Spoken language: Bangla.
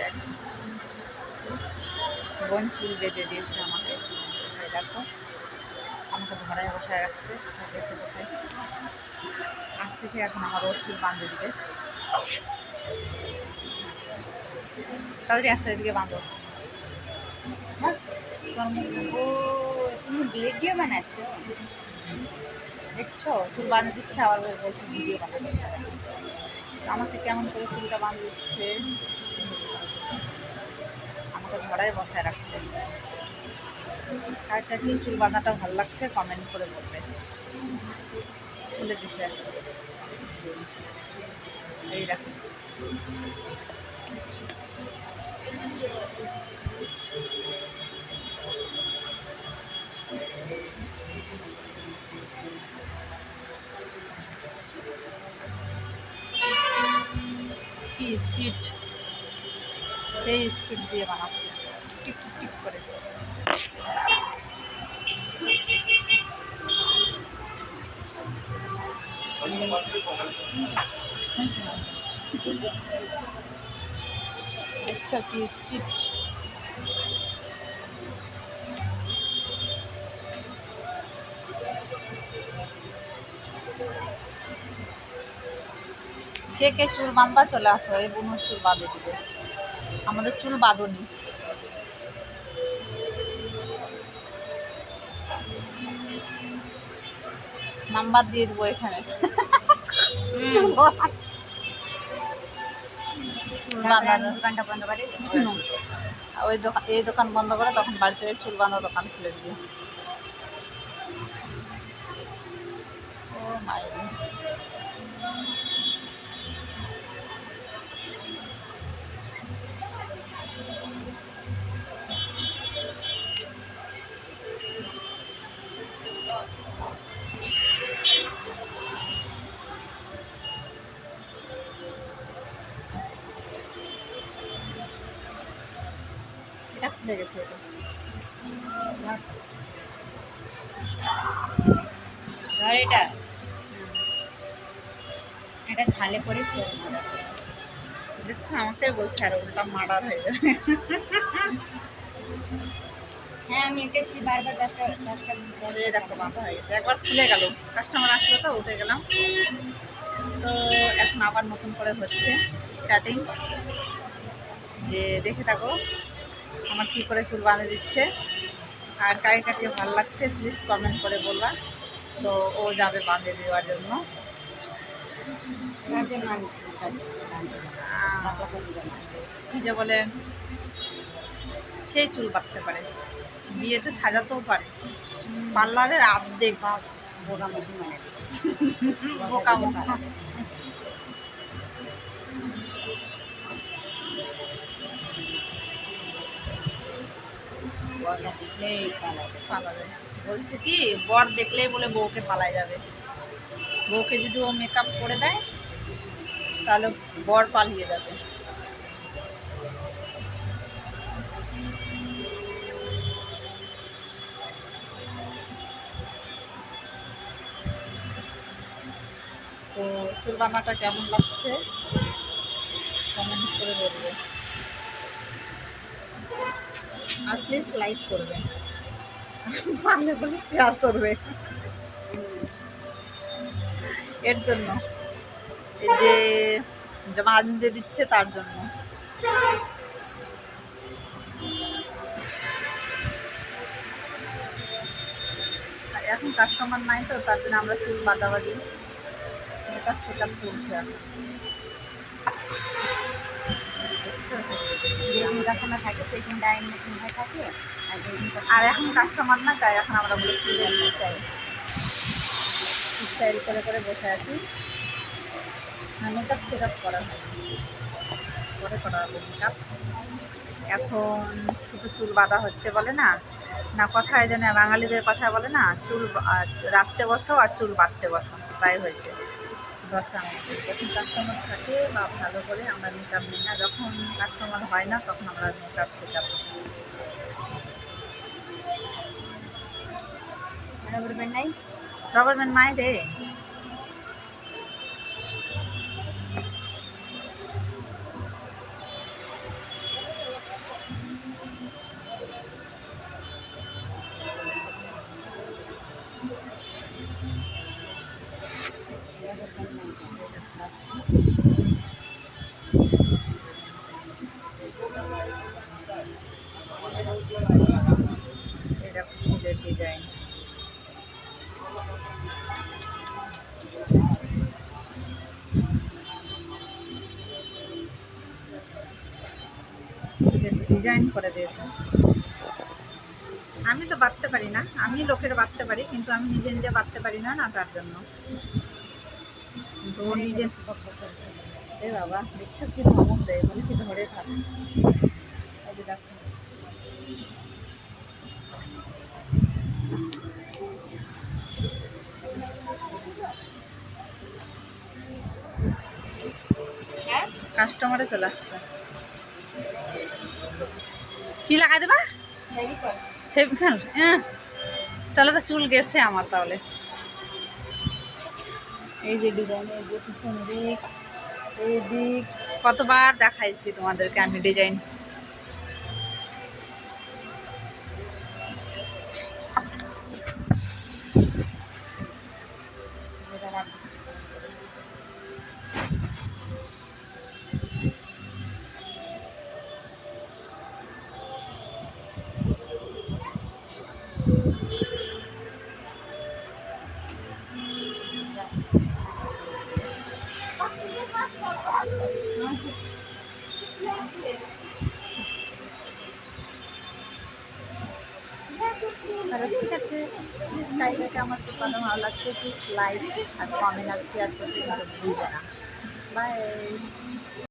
দেখ, বোন চুল বেঁধে দিয়েছে আমাকে। দেখো আমাকে ধরায় বসায় রাখছে, গেছে কোথায়, আসতেছে এখন আমার ওর চুল বাঁধে দিবে। তাড়াতাড়ি আসো, এদিকে বাঁধো। ও তুমি ভিডিও বানাচ্ছো? দেখছো চুল বাঁধে দিচ্ছে, আবার বলছে ভিডিও বানাচ্ছে। আমাকে কেমন করে চুলটা বাঁধে দিচ্ছে, আমাকে ধরায় বসায় রাখছে। কার কাছে চুল বাঁধাটা ভালো লাগছে কমেন্ট করে বলবে। খুলে দিছে, এই দেখো। কি স্পিড, সেই স্পিড দিয়ে বানাচ্ছে, টিক টিক টিক করে। দেখছো কি স্পিড। কে কে চুল বাঁধবা চলে আসো, এই বোনের চুল বাঁধে দিবে, আমাদের চুল বাঁধনি। নাম্বার দিয়ে দেবো এখানে। চুল বাঁধানো দোকানটা বন্ধ করে ওই দোকান, এই দোকান বন্ধ করে তখন বাড়িতে চুল বাঁধা দোকান খুলে দিবে। ও মায়ের, এটা খুলে গেছে। ধর এটা, এটা ছালে পরিস তো। দেখছো আমাকে বলছে আর উল্টা মার্ডার হয়ে যাবে। হ্যাঁ আমি এটা বারবার 10টা এই দেখো বাঁধা হয়ে গেছে, একবার খুলে গেল, কাস্টমার আসলো তো উঠে গেলাম। তো এখন আবার নতুন করে হচ্ছে স্টার্টিং, যে দেখে থাকো আমার কি করে চুল বাঁধে দিচ্ছে। আর কাকে কাকে ভালো লাগছে প্লিজ কমেন্ট করে বলবা, তো ও যাবে বাঁধে দেওয়ার জন্য। কি যে বলে, সেই চুল বাঁধতে পারে, বিয়েতে সাজাতেও পারে, পার্লারের আর্ধেক বোকা মুখি মানে বোকা মুখা। দেখলেই পালাবে, বলছে কি বর দেখলেই বলে বউকে পালায় যাবে, বউকে যদি ও মেকআপ করে দেয় তাহলে বর পালিয়ে যাবে। তো চুল বাঁধাটা কেমন লাগছে কমেন্ট করে বলবে, আর প্লিজ লাইক করবে, পারলে প্লিজ শেয়ার করবে। এর জন্য, এই যে জামা আনতে দিচ্ছে তার জন্য। আর এখন কাস্টমার নাই তো তার জন্য আমরা চুল বাঁধাবাঁধি মেকআপ সেকআপ চলছে এখন। যেদিন কাস্টমার থাকে সেই দিন ডাইন মেশিন হয়ে থাকে, আর যেদিন আর এখন কাস্টমার না তাই এখন আমরা বলি চুলের স্টাইল, স্টাইল করে করে বসে আছি। মেকআপ সেকআপ করা হয়, পরে করা হবে মেকআপ। এখন শুধু চুল বাঁধা হচ্ছে বলে না, না কথায় যেন বাঙালিদের কথা বলে না, চুল রাখতে বসো আর চুল বাঁধতে বসো, তাই হয়েছে দশা আমাদের। যখন কাস্টমার থাকে বা ভালো করে আমরা মেকআপ নিই না, যখন কাস্টমার হয় না তখন আমরা মেকআপ সেকআপ রবার ব্যান্ড নাই। রবার ব্যান্ড নাই রে, ডিজাইন করে দিয়েছে। আমি তো বাঁধতে পারি না, আমি লোকের বাঁধতে পারি, কিন্তু আমি নিজে নিজে বাঁধতে পারি না, না তার জন্য। কিন্তু ও নিজে এ বাবা দেখছো কি ধমক দেয়, বলে কি ধরে থাকে। এই যে দেখো কাস্টমারে চলে আসছে। কি লাগাই দেবা? ফেভিকল? হ্যাঁ, তাহলে তো চুল গেছে আমার তাহলে। এই যে ডিজাইন, এই যে পিছন দিক, এই দিক, কতবার দেখাইছি তোমাদেরকে আমি ডিজাইন। তাহলে ঠিক আছে, প্লিজ টাইগারকে আমার খুব ভালো লাগছে, প্লিজ লাইক আর কমেন্ট আর শেয়ার করতে কিন্তু ভুলবে না। বাই।